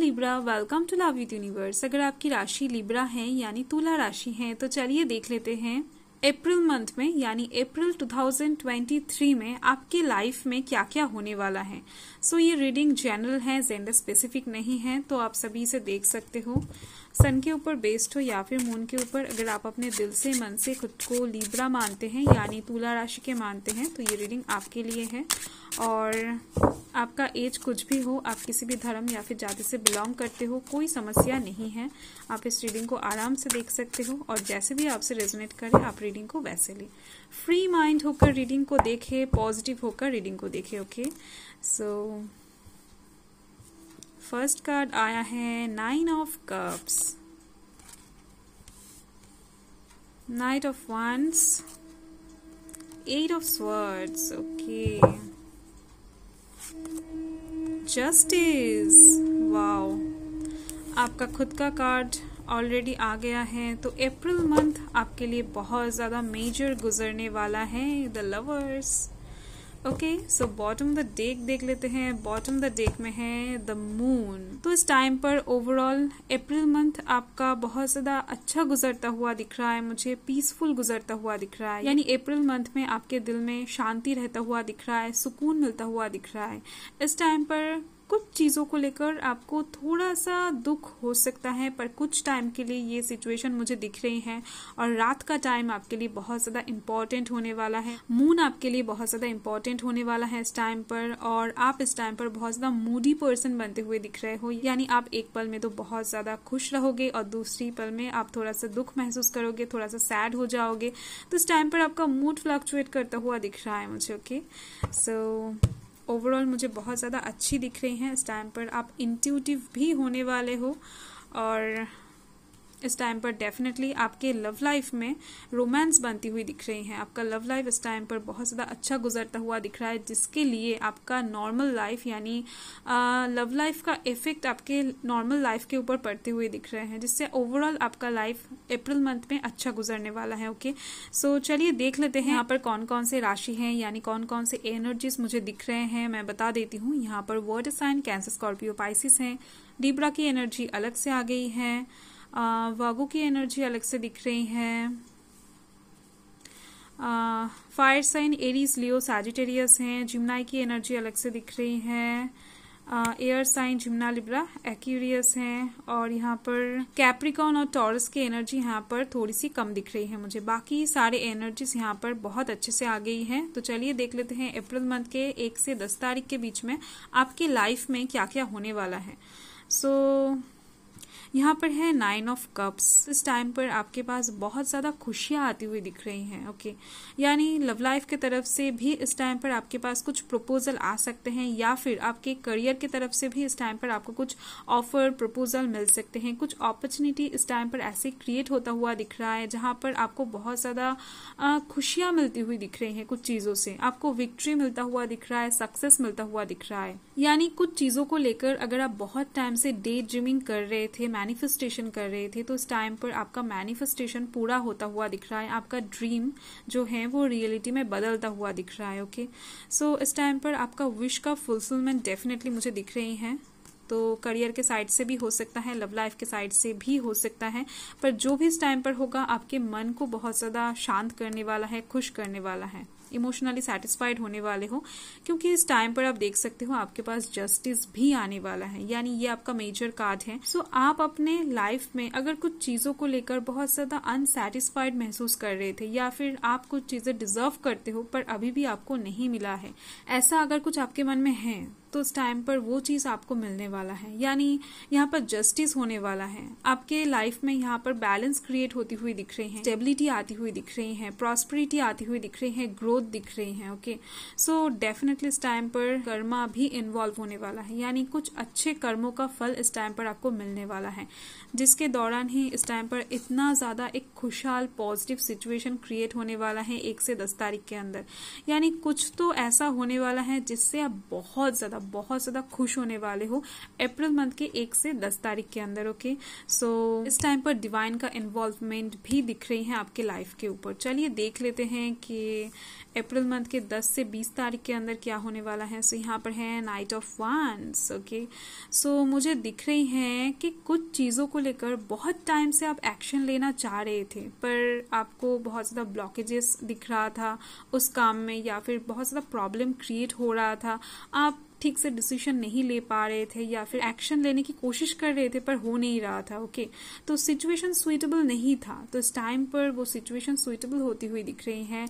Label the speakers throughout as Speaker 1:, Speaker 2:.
Speaker 1: Libra, welcome to love with universe. अगर आपकी राशि लिब्रा है यानी तुला राशि है तो चलिए देख लेते हैं अप्रैल मंथ में यानी अप्रैल 2023 में आपकी लाइफ में क्या क्या होने वाला है। ये रीडिंग जनरल है, जेंडर स्पेसिफिक नहीं है, तो आप सभी इसे देख सकते हो। सन के ऊपर बेस्ड हो या फिर मून के ऊपर। अगर आप अपने दिल से मन से खुद को लिब्रा मानते हैं यानी तुला राशि के मानते हैं तो ये रीडिंग आपके लिए है। और आपका एज कुछ भी हो, आप किसी भी धर्म या फिर जाति से बिलोंग करते हो, कोई समस्या नहीं है। आप इस रीडिंग को आराम से देख सकते हो और जैसे भी आपसे रेजोनेट करे आप रीडिंग को वैसे ले। फ्री माइंड होकर रीडिंग को देखे, पॉजिटिव होकर रीडिंग को देखे। ओके, सो फर्स्ट कार्ड आया है 9 of cups, night of wands, 8 of swords। Okay, justice, wow, आपका खुद का कार्ड ऑलरेडी आ गया है। तो अप्रैल मंथ आपके लिए बहुत ज्यादा मेजर गुजरने वाला है। The lovers. Okay, so bottom the deck देख लेते हैं। बॉटम द डेक में है द मून। तो इस टाइम पर ओवरऑल अप्रैल मंथ आपका बहुत ज्यादा अच्छा गुजरता हुआ दिख रहा है, मुझे पीसफुल गुजरता हुआ दिख रहा है। यानी अप्रैल मंथ में आपके दिल में शांति रहता हुआ दिख रहा है, सुकून मिलता हुआ दिख रहा है। इस टाइम पर कुछ चीजों को लेकर आपको थोड़ा सा दुख हो सकता है, पर कुछ टाइम के लिए ये सिचुएशन मुझे दिख रही है। और रात का टाइम आपके लिए बहुत ज्यादा इम्पोर्टेंट होने वाला है। मून आपके लिए बहुत ज्यादा इम्पोर्टेंट होने वाला है इस टाइम पर। और आप इस टाइम पर बहुत ज्यादा मूडी पर्सन बनते हुए दिख रहे हो। यानी आप एक पल में तो बहुत ज्यादा खुश रहोगे और दूसरी पल में आप थोड़ा सा दुख महसूस करोगे, थोड़ा सा सैड हो जाओगे। तो इस टाइम पर आपका मूड फ्लक्चुएट करता हुआ दिख रहा है मुझे। ओके, सो ओवरऑल मुझे बहुत ज़्यादा अच्छी दिख रही हैं। इस टाइम पर आप इंट्यूटिव भी होने वाले हो और इस टाइम पर डेफिनेटली आपके लव लाइफ में रोमांस बनती हुई दिख रही हैं। आपका लव लाइफ इस टाइम पर बहुत ज़्यादा अच्छा गुजरता हुआ दिख रहा है, जिसके लिए आपका नॉर्मल लाइफ यानी लव लाइफ का इफेक्ट आपके नॉर्मल लाइफ के ऊपर पड़ते हुए दिख रहे हैं, जिससे ओवरऑल आपका लाइफ अप्रैल मंथ में अच्छा गुजरने वाला है। ओके, सो चलिए देख लेते हैं यहाँ पर कौन कौन से राशि हैं यानी कौन कौन से एनर्जीज मुझे दिख रहे हैं। मैं बता देती हूँ, यहाँ पर water sign Cancer, Scorpio, Pisces हैं। लिब्रा की एनर्जी अलग से आ गई है। वागो की एनर्जी अलग से दिख रही है। फायर साइन एरीज, लियो, सैजिटेरियस हैं। जिम्नाई की एनर्जी अलग से दिख रही है। एयर साइन जिम्ना, लिब्रा, एक्वेरियस हैं। और यहाँ पर कैप्रिकॉन और टॉरस की एनर्जी यहाँ पर थोड़ी सी कम दिख रही है मुझे। बाकी सारे एनर्जीज यहाँ पर बहुत अच्छे से आ गई है। तो चलिए देख लेते हैं अप्रैल मंथ के 1 से 10 तारीख के बीच में आपकी लाइफ में क्या क्या होने वाला है। यहाँ पर है 9 ऑफ कप्स। इस टाइम पर आपके पास बहुत ज़्यादा खुशियाँ आती हुई दिख रही हैं। ओके, यानी लव लाइफ की तरफ से भी इस टाइम पर आपके पास कुछ प्रपोजल आ सकते हैं, या फिर आपके करियर की तरफ से भी इस टाइम पर आपको कुछ ऑफर, प्रपोजल मिल सकते हैं। कुछ अपॉर्चुनिटी इस टाइम पर ऐसे क्रिएट होता हुआ दिख रहा है जहाँ पर आपको बहुत ज़्यादा खुशियाँ मिलती हुई दिख रही हैं। कुछ चीज़ों से आपको विक्ट्री मिलता हुआ दिख रहा है, सक्सेस मिलता हुआ दिख रहा है। यानी कुछ चीज़ों को लेकर अगर आप बहुत टाइम से डे ड्रीमिंग कर रहे थे, मैनिफेस्टेशन कर रहे थे, तो इस टाइम पर आपका मैनिफेस्टेशन पूरा होता हुआ दिख रहा है। आपका ड्रीम जो है वो रियलिटी में बदलता हुआ दिख रहा है। ओके, सो इस टाइम पर आपका विश का फुलफिलमेंट डेफिनेटली मुझे दिख रही है। तो करियर के साइड से भी हो सकता है, लव लाइफ के साइड से भी हो सकता है, पर जो भी इस टाइम पर होगा आपके मन को बहुत ज्यादा शांत करने वाला है, खुश करने वाला है, इमोशनली सेटिस्फाइड होने वाले हो। क्योंकि इस टाइम पर आप देख सकते हो आपके पास जस्टिस भी आने वाला है, यानी ये आपका मेजर कार्ड है। सो आप अपने लाइफ में अगर कुछ चीजों को लेकर बहुत ज्यादा अनसेटिस्फाइड महसूस कर रहे थे, या फिर आप कुछ चीजें डिजर्व करते हो पर अभी भी आपको नहीं मिला है, ऐसा अगर कुछ आपके मन में है तो इस टाइम पर वो चीज आपको मिलने वाला है। यानी यहाँ पर जस्टिस होने वाला है। आपके लाइफ में यहाँ पर बैलेंस क्रिएट होती हुई दिख रही है, स्टेबिलिटी आती हुई दिख रही है, प्रॉस्पेरिटी आती हुई दिख रही है, ग्रोथ दिख रही है। ओके, सो डेफिनेटली इस टाइम पर कर्मा भी इन्वॉल्व होने वाला है, यानी कुछ अच्छे कर्मों का फल इस टाइम पर आपको मिलने वाला है, जिसके दौरान ही इस टाइम पर इतना ज्यादा एक खुशहाल पॉजिटिव सिचुएशन क्रिएट होने वाला है 1 से 10 तारीख के अंदर। यानी कुछ तो ऐसा होने वाला है जिससे आप बहुत बहुत ज़्यादा खुश होने वाले हो अप्रैल मंथ के 1 से 10 तारीख के अंदर। ओके, सो इस टाइम पर डिवाइन का इन्वॉल्वमेंट भी दिख रही है आपके लाइफ के ऊपर। चलिए देख लेते हैं कि अप्रैल मंथ के 10 से 20 तारीख के अंदर क्या होने वाला है। सो यहाँ पर है नाइट ऑफ वांड्स। ओके, सो मुझे दिख रही है कि कुछ चीज़ों को लेकर बहुत टाइम से आप एक्शन लेना चाह रहे थे, पर आपको बहुत ज़्यादा ब्लॉकेजेस दिख रहा था उस काम में, या फिर बहुत ज़्यादा प्रॉब्लम क्रिएट हो रहा था। आप ठीक से डिसीजन नहीं ले पा रहे थे या फिर एक्शन लेने की कोशिश कर रहे थे पर हो नहीं रहा था। ओके, तो सिचुएशन सुइटेबल नहीं था। तो इस टाइम पर वो सिचुएशन सुइटेबल होती हुई दिख रही है।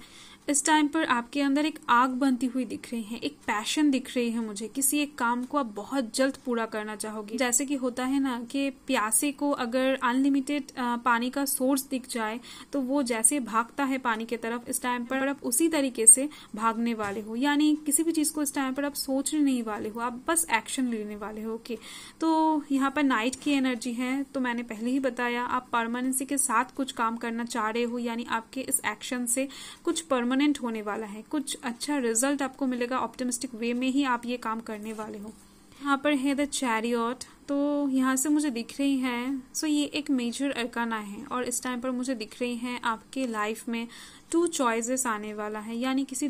Speaker 1: इस टाइम पर आपके अंदर एक आग बनती हुई दिख रही है, एक पैशन दिख रही है मुझे। किसी एक काम को आप बहुत जल्द पूरा करना चाहोगे। जैसे कि होता है ना कि प्यासे को अगर अनलिमिटेड पानी का सोर्स दिख जाए तो वो जैसे भागता है पानी की तरफ, इस टाइम पर आप उसी तरीके से भागने वाले हो। यानी किसी भी चीज को इस टाइम पर आप सोचने नहीं वाले हो, आप बस एक्शन लेने वाले हो। ओके, तो यहाँ पर नाइट की एनर्जी है, तो मैंने पहले ही बताया आप परमानेंसी के साथ कुछ काम करना चाह रहे हो, यानी आपके इस एक्शन से कुछ परमानेंट होने वाला है, कुछ अच्छा रिजल्ट आपको मिलेगा। ऑप्टिमिस्टिक वे में ही आप ये काम करने वाले हो। यहाँ पर है द चैरियट, तो यहाँ से मुझे दिख रही है, सो ये एक मेजर अरकाना है और इस टाइम पर मुझे दिख रही है आपके लाइफ में 2 चॉइसेस आने वाला है। यानी किसी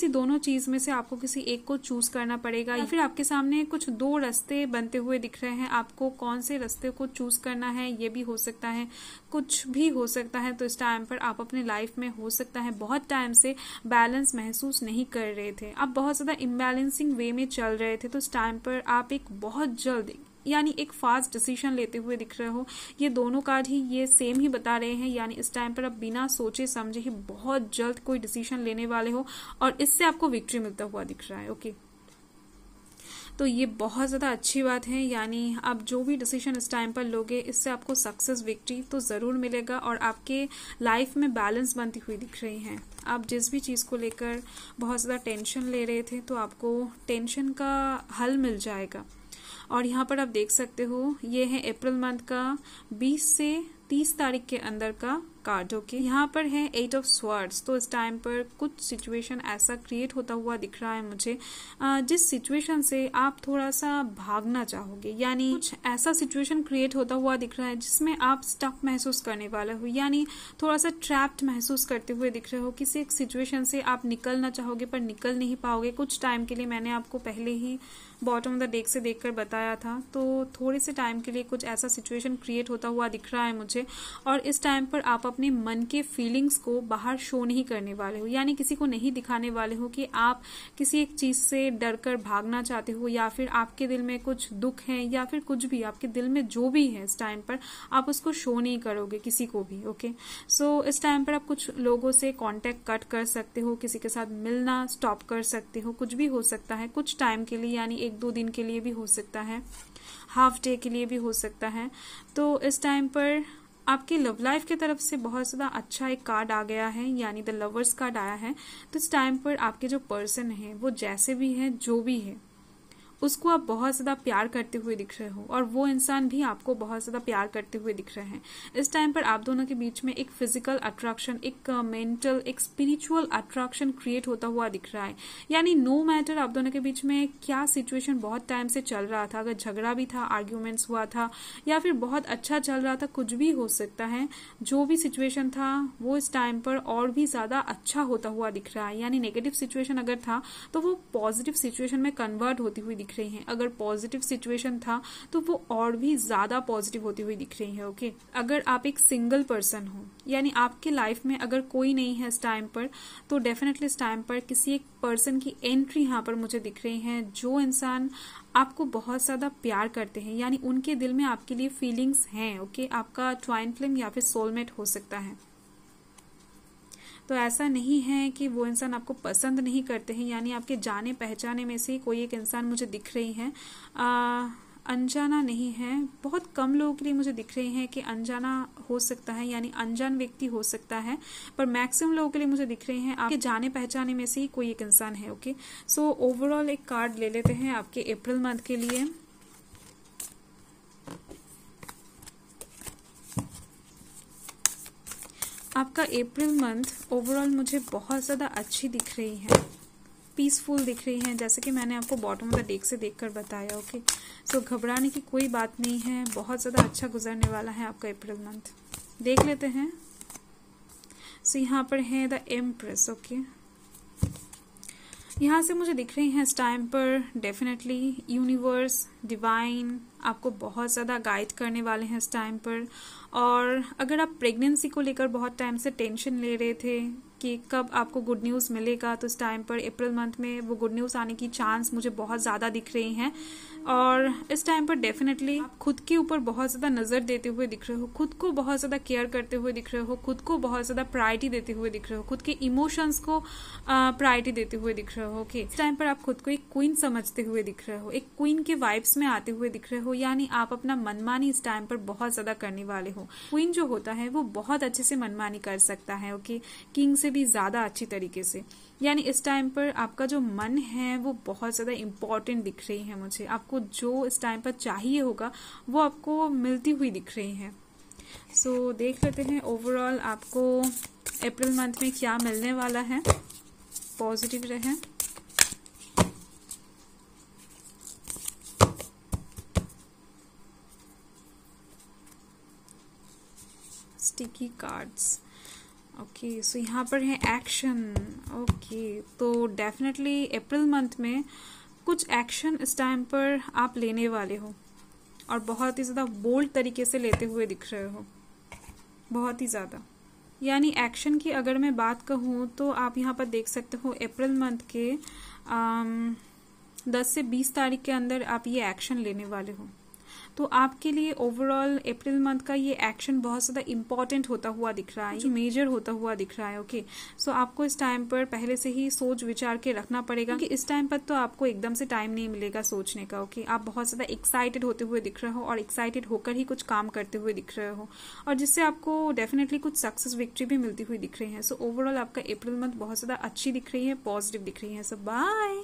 Speaker 1: दोनों चीज में से आपको किसी एक को चूज करना पड़ेगा, या फिर आपके सामने कुछ 2 रास्ते बनते हुए दिख रहे हैं। आपको कौन से रास्ते को चूज करना है ये भी हो सकता है, कुछ भी हो सकता है। तो इस टाइम पर आप अपने लाइफ में हो सकता है बहुत टाइम से बैलेंस महसूस नहीं कर रहे थे, आप बहुत ज्यादा इम्बैलेंसिंग वे में चल रहे थे। तो इस टाइम पर आप एक बहुत जल्द यानी एक फास्ट डिसीजन लेते हुए दिख रहे हो। ये दोनों कार्ड ही ये सेम ही बता रहे हैं, यानी इस टाइम पर आप बिना सोचे समझे ही बहुत जल्द कोई डिसीजन लेने वाले हो और इससे आपको विक्ट्री मिलता हुआ दिख रहा है। ओके, तो ये बहुत ज़्यादा अच्छी बात है, यानी आप जो भी डिसीजन इस टाइम पर लोगे इससे आपको सक्सेस विक्ट्री तो ज़रूर मिलेगा और आपके लाइफ में बैलेंस बनती हुई दिख रही है। आप जिस भी चीज़ को लेकर बहुत ज़्यादा टेंशन ले रहे थे तो आपको टेंशन का हल मिल जाएगा। और यहाँ पर आप देख सकते हो ये है अप्रैल मंथ का 20 से 30 तारीख के अंदर का कार्ड। ओके, यहाँ पर है 8 ऑफ स्वॉर्ड्स। तो इस टाइम पर कुछ सिचुएशन ऐसा क्रिएट होता हुआ दिख रहा है मुझे, जिस सिचुएशन से आप थोड़ा सा भागना चाहोगे। यानी कुछ ऐसा सिचुएशन क्रिएट होता हुआ दिख रहा है जिसमें आप स्टक महसूस करने वाले हो, यानी थोड़ा सा ट्रैप्ड महसूस करते हुए दिख रहे हो। किसी एक सिचुएशन से आप निकलना चाहोगे पर निकल नहीं पाओगे कुछ टाइम के लिए। मैंने आपको पहले ही बॉटम ऑफ द डेक से देखकर बताया था, तो थोड़े से टाइम के लिए कुछ ऐसा सिचुएशन क्रिएट होता हुआ दिख रहा है मुझे। और इस टाइम पर आप अपने मन के फीलिंग्स को बाहर शो नहीं करने वाले हो, यानी किसी को नहीं दिखाने वाले हो कि आप किसी एक चीज से डरकर भागना चाहते हो, या फिर आपके दिल में कुछ दुख है, या फिर कुछ भी आपके दिल में जो भी है इस टाइम पर आप उसको शो नहीं करोगे किसी को भी। ओके, सो इस टाइम पर आप कुछ लोगों से कांटेक्ट कट कर सकते हो, किसी के साथ मिलना स्टॉप कर सकते हो, कुछ भी हो सकता है कुछ टाइम के लिए, यानी 1-2 दिन के लिए भी हो सकता है, हाफ डे के लिए भी हो सकता है। तो इस टाइम पर आपकी लव लाइफ की तरफ से बहुत ज़्यादा अच्छा एक कार्ड आ गया है, यानी द लवर्स कार्ड आया है। तो इस टाइम पर आपके जो पर्सन है वो जैसे भी है जो भी है उसको आप बहुत ज़्यादा प्यार करते हुए दिख रहे हो और वो इंसान भी आपको बहुत ज़्यादा प्यार करते हुए दिख रहे हैं। इस टाइम पर आप दोनों के बीच में एक फिजिकल अट्रैक्शन, एक मेंटल, एक स्पिरिचुअल अट्रैक्शन क्रिएट होता हुआ दिख रहा है। यानी नो मैटर आप दोनों के बीच में क्या सिचुएशन बहुत टाइम से चल रहा था, अगर झगड़ा भी था, आर्ग्यूमेंट्स हुआ था, या फिर बहुत अच्छा चल रहा था, कुछ भी हो सकता है। जो भी सिचुएशन था वो इस टाइम पर और भी ज़्यादा अच्छा होता हुआ दिख रहा है। यानी नेगेटिव सिचुएशन अगर था तो वो पॉजिटिव सिचुएशन में कन्वर्ट होती हुई दिख रही है, अगर पॉजिटिव सिचुएशन था तो वो और भी ज्यादा पॉजिटिव होती हुई दिख रही है। ओके, अगर आप एक सिंगल पर्सन हो, यानी आपके लाइफ में अगर कोई नहीं है इस टाइम पर, तो डेफिनेटली इस टाइम पर किसी एक पर्सन की एंट्री यहाँ पर मुझे दिख रही है, जो इंसान आपको बहुत ज्यादा प्यार करते हैं, यानी उनके दिल में आपके लिए फीलिंग्स हैं। ओके, आपका ट्वाइन फ्लेम या फिर सोलमेट हो सकता है। तो ऐसा नहीं है कि वो इंसान आपको पसंद नहीं करते हैं, यानी आपके जाने पहचाने में से कोई एक इंसान मुझे दिख रही है, अनजाना नहीं है। बहुत कम लोगों के लिए मुझे दिख रही है कि अनजाना हो सकता है, यानी अनजान व्यक्ति हो सकता है, पर मैक्सिमम लोगों के लिए मुझे दिख रही है आपके जाने पहचाने में से ही कोई एक इंसान है। ओके, सो ओवरऑल एक कार्ड ले लेते हैं आपके अप्रैल मंथ के लिए। आपका अप्रैल मंथ ओवरऑल मुझे बहुत ज़्यादा अच्छी दिख रही है। पीसफुल दिख रही हैं, जैसे कि मैंने आपको बॉटम ऑफ द डेक से देखकर बताया। ओके, सो घबराने की कोई बात नहीं है, बहुत ज़्यादा अच्छा गुजरने वाला है आपका अप्रैल मंथ। देख लेते हैं। सो यहाँ पर है द एम्प्रेस। ओके, यहाँ से मुझे दिख रही हैं इस टाइम पर डेफिनेटली यूनिवर्स, डिवाइन आपको बहुत ज़्यादा गाइड करने वाले हैं इस टाइम पर। और अगर आप प्रेगनेंसी को लेकर बहुत टाइम से टेंशन ले रहे थे कि कब आपको गुड न्यूज़ मिलेगा, तो इस टाइम पर अप्रैल मंथ में वो गुड न्यूज़ आने की चांस मुझे बहुत ज़्यादा दिख रही हैं। और इस टाइम पर डेफिनेटली आप खुद के ऊपर बहुत ज़्यादा नज़र देते हुए दिख रहे हो, खुद को बहुत ज़्यादा केयर करते हुए दिख रहे हो, खुद को बहुत ज़्यादा प्रायोरिटी देते हुए दिख रहे हो, खुद के इमोशंस को प्रायोरिटी देते हुए दिख रहे हो। ओके, इस टाइम पर आप खुद को एक क्वीन समझते हुए दिख रहे हो, एक क्वीन के वाइब्स में आते हुए दिख रहे हो, यानी आप अपना मनमानी इस टाइम पर बहुत ज़्यादा करने वाले हो। क्वीन जो होता है वो बहुत अच्छे से मनमानी कर सकता है। ओके, किंग से भी ज़्यादा अच्छी तरीके से, यानी इस टाइम पर आपका जो मन है वो बहुत ज़्यादा इम्पोर्टेंट दिख रही है मुझे। आपको जो इस टाइम पर चाहिए होगा वो आपको मिलती हुई दिख रही है। सो देख लेते हैं ओवरऑल आपको अप्रैल मंथ में क्या मिलने वाला है। पॉजिटिव रहें। Sticky cards. ओके, सो यहाँ पर है एक्शन। ओके, तो डेफिनेटली अप्रैल मंथ में कुछ एक्शन इस टाइम पर आप लेने वाले हो और बहुत ही ज़्यादा बोल्ड तरीके से लेते हुए दिख रहे हो, बहुत ही ज़्यादा। यानी एक्शन की अगर मैं बात कहूँ तो आप यहाँ पर देख सकते हो अप्रैल मंथ के 10 से 20 तारीख के अंदर आप ये एक्शन लेने वाले हो। तो आपके लिए ओवरऑल अप्रैल मंथ का ये एक्शन बहुत ज़्यादा इंपॉर्टेंट होता हुआ दिख रहा है, जो मेजर होता हुआ दिख रहा है। ओके, सो आपको इस टाइम पर पहले से ही सोच विचार के रखना पड़ेगा कि इस टाइम पर तो आपको एकदम से टाइम नहीं मिलेगा सोचने का। ओके, आप बहुत ज़्यादा एक्साइटेड होते हुए दिख रहे हो और एक्साइटेड होकर ही कुछ काम करते हुए दिख रहे हो, और जिससे आपको डेफिनेटली कुछ सक्सेस विक्ट्री भी मिलती हुई दिख रही है। सो ओवरऑल आपका अप्रैल मंथ बहुत ज़्यादा अच्छी दिख रही है, पॉजिटिव दिख रही है। सो बाय।